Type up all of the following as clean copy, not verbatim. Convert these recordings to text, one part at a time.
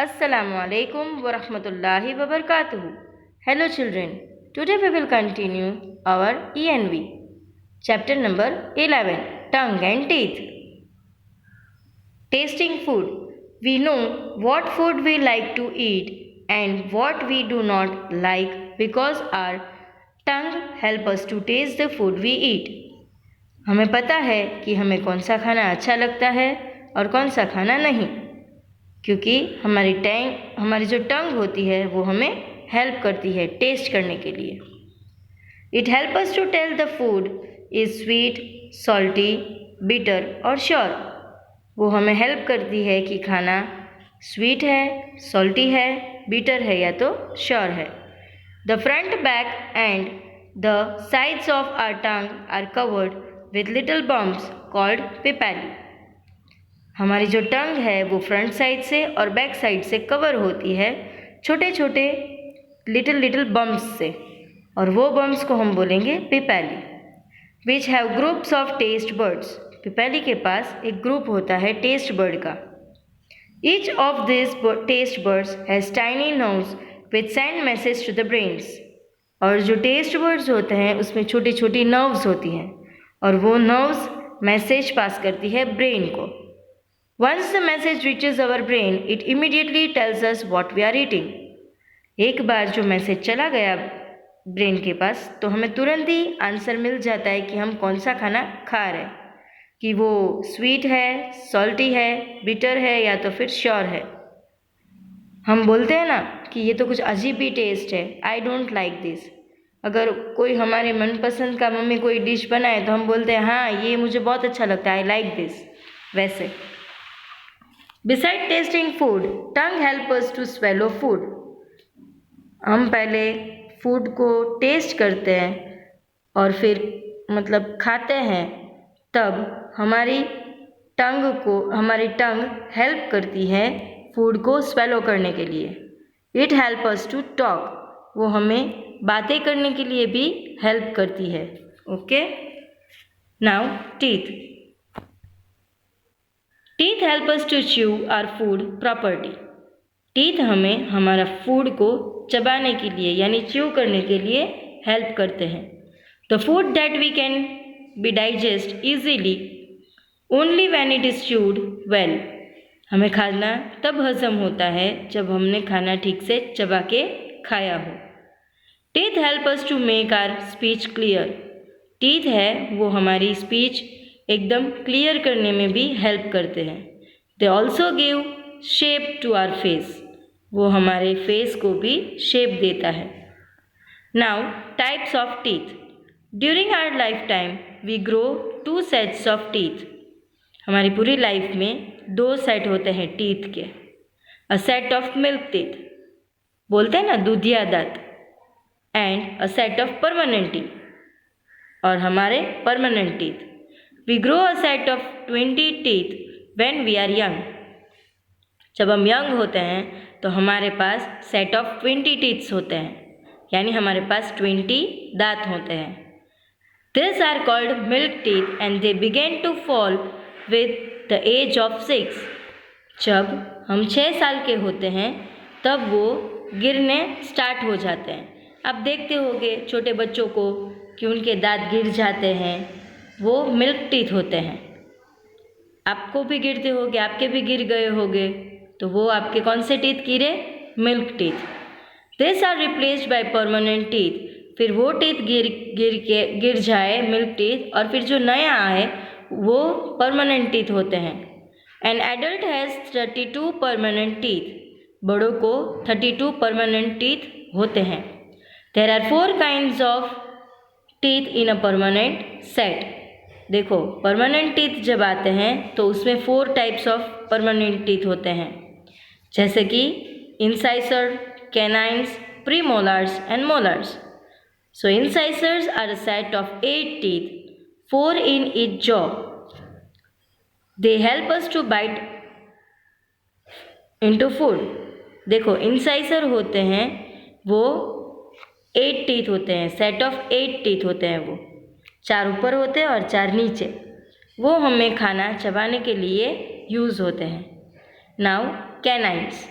Assalamu alaikum wa rahmatullahi wa barakatuhu. Hello children, today we will continue our ENV. Chapter number 11, Tongue and Teeth. Tasting food. We know what food we like to eat and what we do not like because our tongue help us to taste the food we eat. हमें पता है कि हमें कौन सा खाना अच्छा लगता है और कौन सा खाना नहीं, क्योंकि हमारी जो टंग होती है वो हमें हेल्प करती है टेस्ट करने के लिए. It help us to tell the food is sweet, salty, bitter और श्योर. वो हमें हेल्प करती है कि खाना स्वीट है, सॉल्टी है, बिटर है या तो श्योर है. The front, back and the sides of our tongue are covered with little bumps called papillae. हमारी जो टंग है वो फ्रंट साइड से और बैक साइड से कवर होती है छोटे छोटे लिटिल बम्प्स से, और वो बम्प्स को हम बोलेंगे papillae. Which have groups of taste buds. Papillae के पास एक ग्रुप होता है टेस्ट बर्ड का. Each of this taste buds has tiny nerves which send message to the brains. और जो टेस्ट बर्ड्स होते हैं उसमें छोटी छोटी नर्व्स होती हैं और वो नर्व्स मैसेज पास करती है ब्रेन को. Once the message reaches our brain, it immediately tells us what we are eating. एक बार जो मैसेज चला गया ब्रेन के पास तो हमें तुरंत ही आंसर मिल जाता है कि हम कौन सा खाना खा रहे हैं, कि वो स्वीट है, सॉल्टी है, बिटर है या तो फिर श्योर है. हम बोलते हैं ना कि ये तो कुछ अजीब ही टेस्ट है, आई डोंट लाइक दिस. अगर कोई हमारे मनपसंद का मम्मी कोई डिश बनाए तो हम बोलते हैं हाँ ये मुझे बहुत अच्छा लगता है, आई लाइक दिस. वैसे Beside tasting food, tongue help us to swallow food. हम पहले फूड को टेस्ट करते हैं और फिर खाते हैं, तब हमारी टंग हेल्प करती है फूड को स्वेलो करने के लिए. It help us to talk. वो हमें बातें करने के लिए भी हेल्प करती है. Okay, now teeth. Teeth help us to chew our food properly. Teeth हमें हमारा फूड को चबाने के लिए यानी च्यू करने के लिए हेल्प करते हैं. The food that we can be digest easily only when it is chewed well. हमें खाना तब हजम होता है जब हमने खाना ठीक से चबा के खाया हो. Teeth help us to make our speech clear. Teeth है वो हमारी स्पीच एकदम क्लियर करने में भी हेल्प करते हैं. They also give shape to our face. वो हमारे फेस को भी शेप देता है. Now types of teeth. During our life time we grow 2 sets of teeth. हमारी पूरी लाइफ में 2 सेट होते हैं टीथ के. अ सेट ऑफ मिल्क टीथ, बोलते हैं ना दूधिया दांत, and a set of permanent teeth, और हमारे permanent teeth. We grow a set of 20 teeth when we are young. जब हम यंग होते हैं तो हमारे पास सेट ऑफ 20 टीथ्स होते हैं, यानी हमारे पास 20 दांत होते हैं. These are called milk teeth and they begin to fall with the age of 6. जब हम 6 साल के होते हैं तब वो गिरने स्टार्ट हो जाते हैं. आप देखते होंगे छोटे बच्चों को कि उनके दांत गिर जाते हैं, वो मिल्क टीथ होते हैं. आपको भी गिरते होंगे, आपके भी गिर गए होंगे, तो वो आपके कौन से टीथ गिरे? Milk teeth. This are replaced by permanent teeth. फिर वो टीथ गिर जाए मिल्क टीथ, और फिर जो नया आए वो परमानेंट टीथ होते हैं. An adult has 32 permanent teeth. बड़ों को 32 परमानेंट टीथ होते हैं. There are 4 kinds of teeth in a permanent set. देखो, परमानेंट टीथ जब आते हैं तो उसमें 4 टाइप्स ऑफ परमानेंट टीथ होते हैं, जैसे कि incisor, canines, premolars and molars. So incisors are a set of 8 teeth, 4 in each jaw. They help us to bite into food. देखो, इंसाइसर होते हैं वो 8 टीथ होते हैं, सेट ऑफ 8 टीथ होते हैं. वो 4 ऊपर होते हैं और 4 नीचे. वो हमें खाना चबाने के लिए यूज़ होते हैं. Now canines.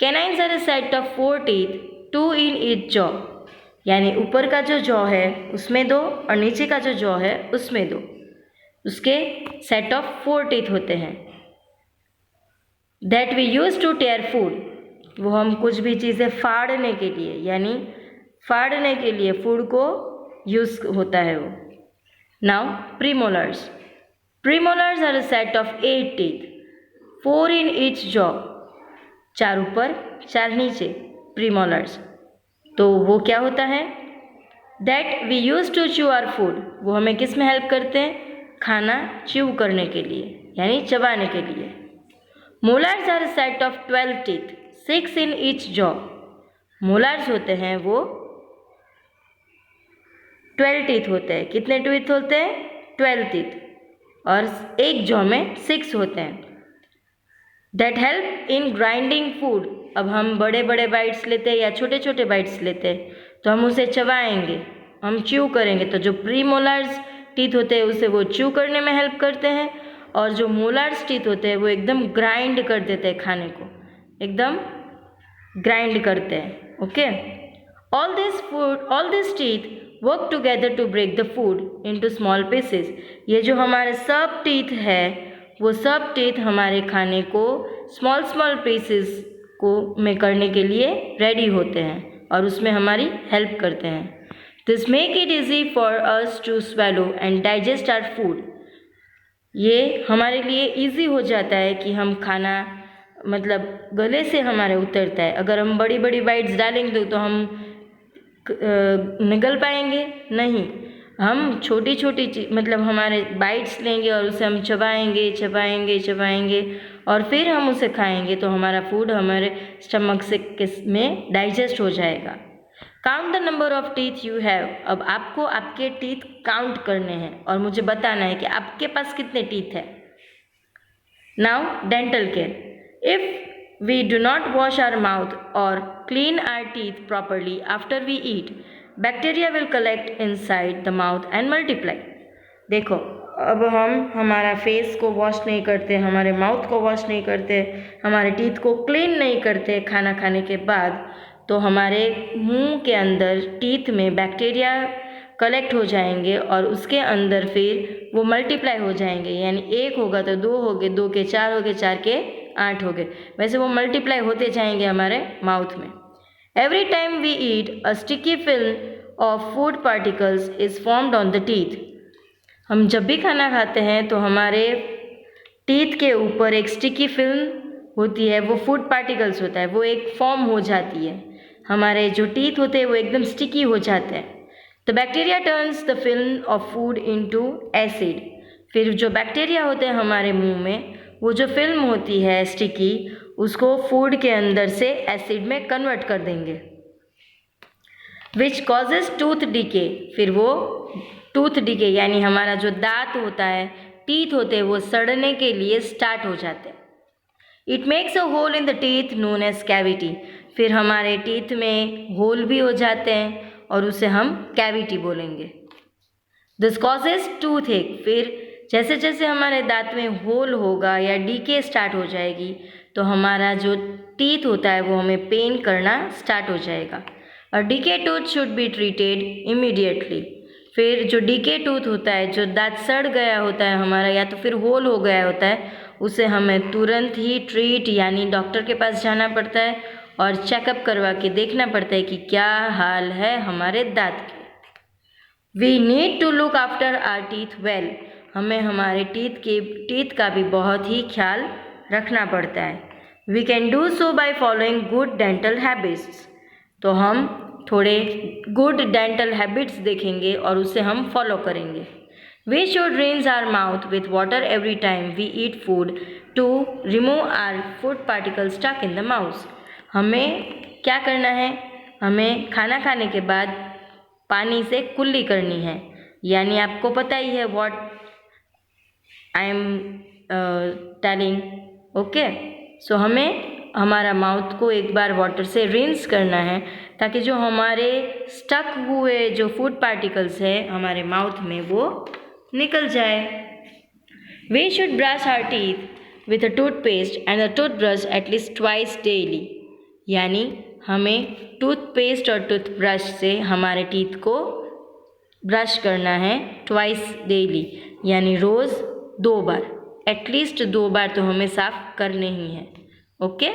Canines are a set of 4 teeth, 2 in each jaw, यानी ऊपर का जो जॉ है उसमें 2 और नीचे का जो जॉ है उसमें 2, उसके सेट ऑफ 4 टीथ होते हैं। That we use to tear food, वो हम कुछ भी चीज़ें फाड़ने के लिए, यानी फाड़ने के लिए फूड को यूज़ होता है वो। Now premolars, premolars are a set of 8 teeth, 4 in each jaw, 4 ऊपर 4 नीचे, प्रीमोलर्स। तो वो क्या होता है? That we use to chew our food, वो हमें किस में हेल्प करते हैं? खाना च्यू करने के लिए, यानी चबाने के लिए। Molars are set of 12 teeth, 6 in each jaw, molars होते हैं वो 12 टीथ होते हैं। कितने टीथ होते हैं? 12 टीथ, और एक जॉ में 6 होते हैं। That help in grinding food, अब हम बड़े बड़े बाइट्स लेते हैं या छोटे छोटे बाइट्स लेते हैं तो हम उसे चबाएंगे, हम च्यू करेंगे, तो जो प्रीमोलार्स टीथ होते हैं उसे वो च्यू करने में हेल्प करते हैं, और जो मोलार्स टीथ होते हैं वो एकदम ग्राइंड कर देते हैं, खाने को एकदम ग्राइंड करते हैं। Okay, all this teeth work together to break the food into small pieces, ये जो हमारे सब टीथ है वो सब टीथ हमारे खाने को स्मॉल स्मॉल पीसेस को में करने के लिए रेडी होते हैं और उसमें हमारी हेल्प करते हैं। This make it easy for us to swallow and digest our food, ये हमारे लिए इजी हो जाता है कि हम खाना मतलब गले से हमारे उतरता है। अगर हम बड़ी बड़ी बाइट्स डालेंगे तो हम निगल पाएंगे नहीं, हम छोटी छोटी मतलब हमारे बाइट्स लेंगे और उसे हम चबाएंगे चबाएंगे चबाएंगे और फिर हम उसे खाएंगे तो हमारा फूड हमारे स्टमक से में डाइजेस्ट हो जाएगा। Count the number of teeth you have, अब आपको आपके टीथ काउंट करने हैं और मुझे बताना है कि आपके पास कितने टीथ है। Now dental care, if we do not wash our mouth और clean our teeth properly after we eat, bacteria will collect inside the mouth and multiply. देखो, अब हम हमारा फेस को वॉश नहीं करते, हमारे माउथ को वॉश नहीं करते, हमारे टीथ को क्लीन नहीं करते खाना खाने के बाद, तो हमारे मुंह के अंदर टीथ में बैक्टीरिया कलेक्ट हो जाएंगे और उसके अंदर फिर वो मल्टीप्लाई हो जाएंगे, यानी 1 होगा तो 2 हो गए, 2 के 4 हो गए, 4 के 8 हो गए, वैसे वो मल्टीप्लाई होते जाएंगे हमारे माउथ में। Every time we eat a sticky film of food particles is formed on the teeth, हम जब भी खाना खाते हैं तो हमारे टीथ के ऊपर एक स्टिकी फिल्म होती है, वो फूड पार्टिकल्स होता है, वो एक फॉर्म हो जाती है, हमारे जो टीथ होते हैं वो एकदम स्टिकी हो जाते हैं। The bacteria turns the film of food into acid, फिर जो बैक्टीरिया होते हैं हमारे मुंह में, वो जो फिल्म होती है स्टिकी, उसको फूड के अंदर से एसिड में कन्वर्ट कर देंगे, विच कॉजेज टूथ डीके, फिर वो टूथ डीके यानी हमारा जो दांत होता है, टीथ होते हैं, वो सड़ने के लिए स्टार्ट हो जाते हैं। It makes a hole in the teeth known as cavity, फिर हमारे टीथ में होल भी हो जाते हैं और उसे हम कैविटी बोलेंगे। दिस कॉजेज टूथ एक, फिर जैसे जैसे हमारे दांत में होल होगा या डीके स्टार्ट हो जाएगी तो हमारा जो टीथ होता है वो हमें पेन करना स्टार्ट हो जाएगा। और decay tooth should be treated immediately, फिर जो डीके टूथ होता है, जो दांत सड़ गया होता है हमारा या तो फिर होल हो गया होता है, उसे हमें तुरंत ही ट्रीट यानी डॉक्टर के पास जाना पड़ता है और चेकअप करवा के देखना पड़ता है कि क्या हाल है हमारे दांत के। We need to look after our teeth well, हमें हमारे टीथ का भी बहुत ही ख्याल रखना पड़ता है। We can do so by following good dental habits, तो हम थोड़े गुड डेंटल हैबिट्स देखेंगे और उसे हम फॉलो करेंगे। We should rinse our mouth with water every time we eat food to remove our food particle stuck in the mouth, हमें क्या करना है, हमें खाना खाने के बाद पानी से कुल्ली करनी है, यानी आपको पता ही है what I am telling. Okay, so हमें हमारा माउथ को एक बार वाटर से रिंस करना है ताकि जो हमारे स्टक हुए जो फूड पार्टिकल्स है हमारे माउथ में वो निकल जाए। We should brush our teeth with a toothpaste and a toothbrush at least twice daily, यानी हमें टूथपेस्ट और टूथब्रश से हमारे टीथ को ब्रश करना है ट्वाइस डेली, यानी रोज़ 2 बार, एटलीस्ट 2 बार तो हमें साफ करने ही हैं। Okay,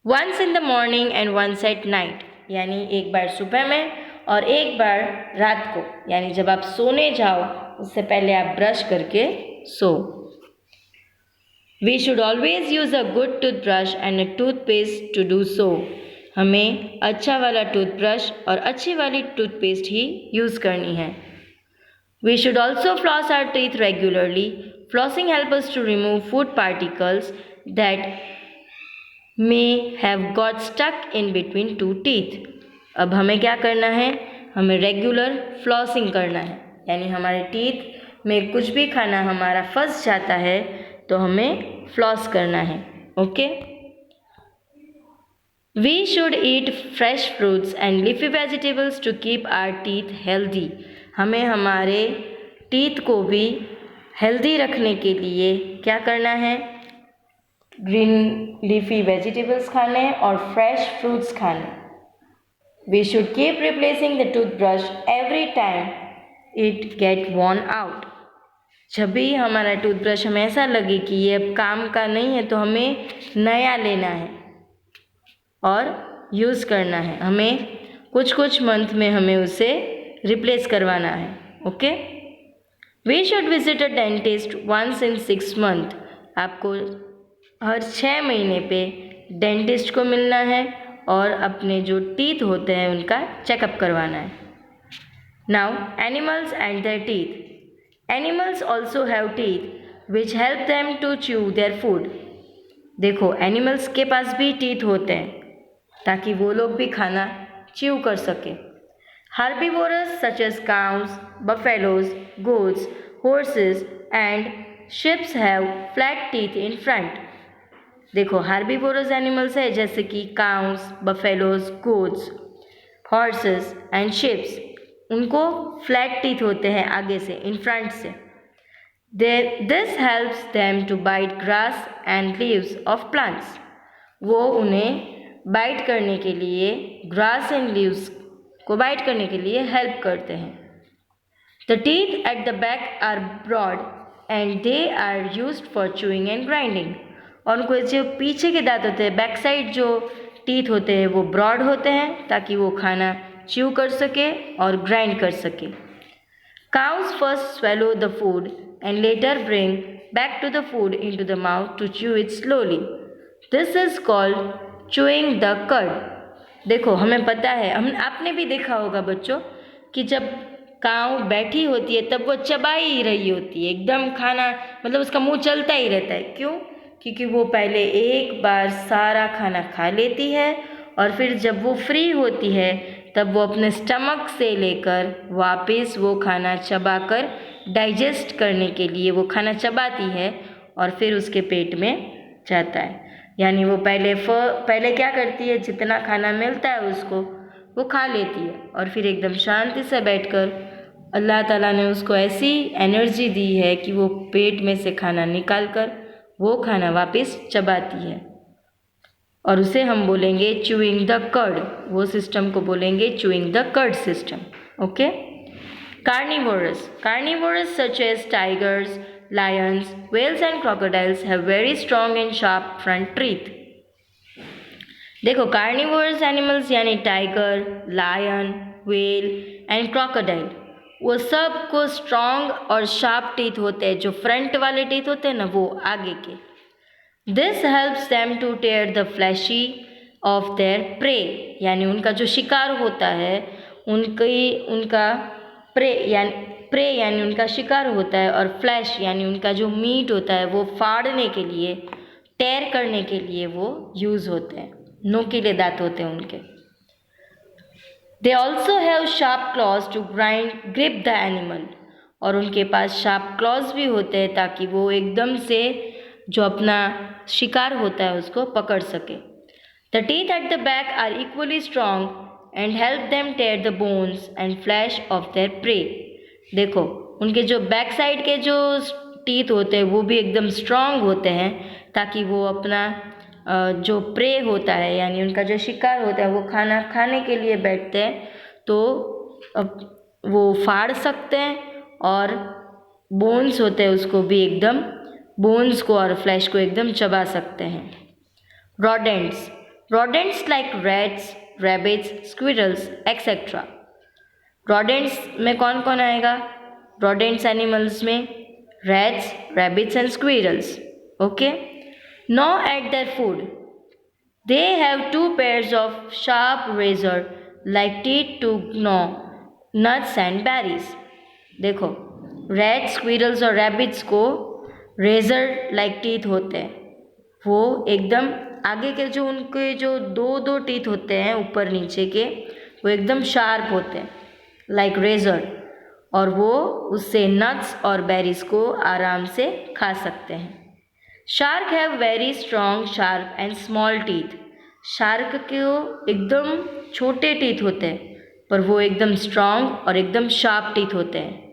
once in the morning and once at night, यानी एक बार सुबह में और एक बार रात को, यानी जब आप सोने जाओ उससे पहले आप ब्रश करके सो। We should always use a good toothbrush and a toothpaste to do so. हमें अच्छा वाला टूथब्रश और अच्छी वाली टूथपेस्ट ही यूज़ करनी है। We should also floss our teeth regularly. Flossing help us to remove food particles that may have got stuck in between two teeth। अब हमें क्या करना है, हमें रेगुलर फ्लॉसिंग करना है, यानी हमारे टीथ में कुछ भी खाना हमारा फंस जाता है तो हमें फ्लॉस करना है। Okay, we should eat fresh fruits and leafy vegetables to keep our teeth healthy. हमें हमारे टीथ को भी हेल्दी रखने के लिए क्या करना है, ग्रीन लीफी वेजिटेबल्स खाने और फ्रेश फ्रूट्स खाने। We should keep replacing the toothbrush every time it get worn out. जब भी हमारा टूथब्रश हमें ऐसा लगे कि ये अब काम का नहीं है तो हमें नया लेना है और यूज़ करना है। हमें कुछ मंथ में हमें उसे रिप्लेस करवाना है। Okay, we should visit a dentist once in 6 month. आपको हर 6 महीने पे डेंटिस्ट को मिलना है और अपने जो टीथ होते हैं उनका चेकअप करवाना है। Now animals and their teeth. Animals also have teeth which help them to chew their food. देखो, एनिमल्स के पास भी टीथ होते हैं ताकि वो लोग भी खाना च्यू कर सके। Herbivores such as cows, buffaloes, goats, horses and sheep have flat teeth in front। देखो, हार्बीवोरस एनिमल्स है जैसे कि cows, buffaloes, goats, horses and sheeps, उनको फ्लैट टीथ होते हैं आगे से, इन फ्रंट से। This helps them to bite grass and leaves of plants. वो उन्हें बाइट करने के लिए, ग्रास एंड लीव्स को बाइट करने के लिए हेल्प करते हैं। The teeth at the back are broad and they are used for chewing and grinding. और उनको जो पीछे के दांत होते हैं, बैक साइड जो टीथ होते हैं वो ब्रॉड होते हैं ताकि वो खाना च्यू कर सके और ग्राइंड कर सके। Cows first swallow the food and later bring back to the food into the mouth to chew it slowly. This is called chewing the cud. देखो, हमें पता है, आपने भी देखा होगा बच्चों कि जब काऊ बैठी होती है तब वो चबा ही रही होती है, एकदम खाना, मतलब उसका मुंह चलता ही रहता है। क्यों? क्योंकि वो पहले एक बार सारा खाना खा लेती है और फिर जब वो फ्री होती है तब वो अपने स्टमक से लेकर वापस वो खाना चबाकर डाइजेस्ट करने के लिए वो खाना चबाती है और फिर उसके पेट में जाता है। यानी वो पहले क्या करती है, जितना खाना मिलता है उसको वो खा लेती है और फिर एकदम शांति से बैठकर अल्लाह ताला ने उसको ऐसी एनर्जी दी है कि वो पेट में से खाना निकाल कर वो खाना वापस चबाती है और उसे हम बोलेंगे च्यूइंग द कर्ड। वो सिस्टम को बोलेंगे chewing the cud system. Okay, carnivorous such as tigers, lions, whales and crocodiles have very strong and sharp front teeth। देखो, कार्निवोरस एनिमल्स यानी tiger, lion, whale and crocodile, वो सब को strong और sharp teeth होते हैं। जो फ्रंट वाले टीथ होते हैं ना, वो आगे के। This helps them to tear the flesh of their prey, यानी उनका जो शिकार होता है उनका प्रे यानी उनका शिकार होता है और फ्लैश यानी उनका जो मीट होता है वो फाड़ने के लिए, टेयर करने के लिए वो यूज़ होते हैं। नोकीले दांत होते हैं उनके। They also have sharp claws to grip the animal, और उनके पास शार्प क्लॉज भी होते हैं ताकि वो एकदम से जो अपना शिकार होता है उसको पकड़ सके। The teeth at the back are equally strong and help them tear the bones and flesh of their prey. देखो, उनके जो बैक साइड के जो टीथ होते हैं वो भी एकदम स्ट्रॉन्ग होते हैं ताकि वो अपना जो प्रे होता है यानी उनका जो शिकार होता है वो खाना खाने के लिए बैठते हैं तो अब वो फाड़ सकते हैं और बोन्स होते हैं उसको भी एकदम बोन्स को और फ्लैश को एकदम चबा सकते हैं। Rodents like rats, rabbits, squirrels etcetera. Rodents में कौन कौन आएगा? रोडेंट्स एनिमल्स में rats, rabbits and squirrels. Okay, gnaw at their food they have 2 pairs of sharp razor like teeth to gnaw nuts and berries। देखो, rat, squirrels और rabbits को razor like teeth होते हैं, वो एकदम आगे के जो उनके जो दो टीथ होते हैं ऊपर नीचे के वो एकदम शार्प होते हैं लाइक रेजर, और वो उससे नट्स और बेरीज को आराम से खा सकते हैं। Shark have very strong sharp and small teeth. Shark के एकदम छोटे टीथ होते हैं पर वो एकदम स्ट्रॉन्ग और एकदम शार्प टीथ होते हैं।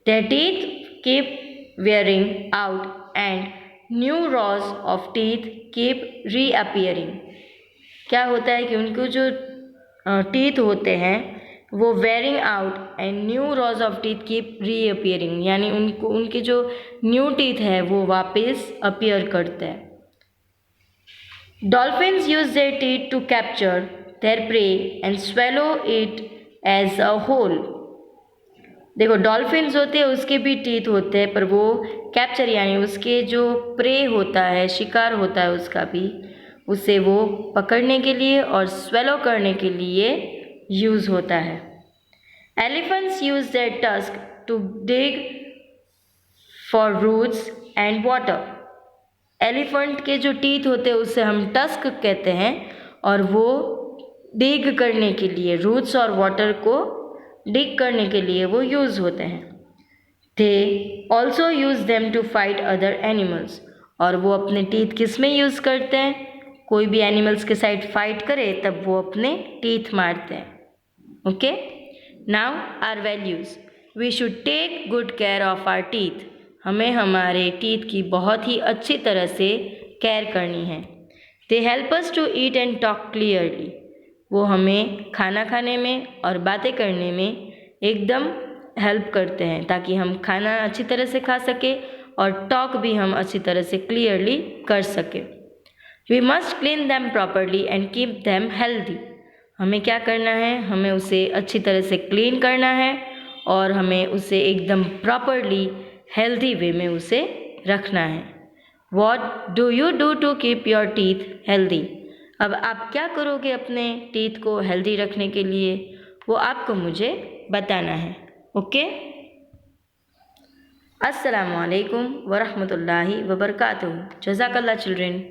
Their teeth keep wearing out and new rows of teeth keep reappearing. क्या होता है कि उनको जो टीथ होते हैं वो wearing out and new rows of teeth keep reappearing, यानी उनको उनके जो न्यू टीथ है वो वापस अपीयर करते हैं। Dolphins use their teeth to capture their prey and swallow it as a whole. देखो, डॉल्फिन्स होते हैं उसके भी टीथ होते हैं पर वो कैप्चर यानी उसके जो प्रे होता है, शिकार होता है उसका भी, उसे वो पकड़ने के लिए और स्वेलो करने के लिए यूज़ होता है। Elephants use their tusk to dig for roots and water. Elephant के जो टीथ होते हैं उसे हम टस्क कहते हैं और वो डिग करने के लिए, रूट्स और वाटर को डिग करने के लिए वो यूज़ होते हैं। They also use them to fight other animals. और वो अपने टीथ किस में यूज़ करते हैं? कोई भी एनिमल्स के साथ फाइट करे तब वो अपने टीथ मारते हैं। Okay, now our values. We should take good care of our teeth. हमें हमारे टीथ की बहुत ही अच्छी तरह से केयर करनी है। They help us to eat and talk clearly. वो हमें खाना खाने में और बातें करने में एकदम हेल्प करते हैं ताकि हम खाना अच्छी तरह से खा सके और टॉक भी हम अच्छी तरह से क्लियरली कर सके। We must clean them properly and keep them healthy. हमें क्या करना है? हमें उसे अच्छी तरह से क्लीन करना है और हमें उसे एकदम प्रॉपरली हेल्दी वे में उसे रखना है। What do you do to keep your teeth healthy? अब आप क्या करोगे अपने टीथ को हेल्दी रखने के लिए, वो आपको मुझे बताना है। ओके, अस्सलामु अलैकुम वरहमतुल्लाहि वबरकातुहू। जज़ाकल्लाह चिल्ड्रेन।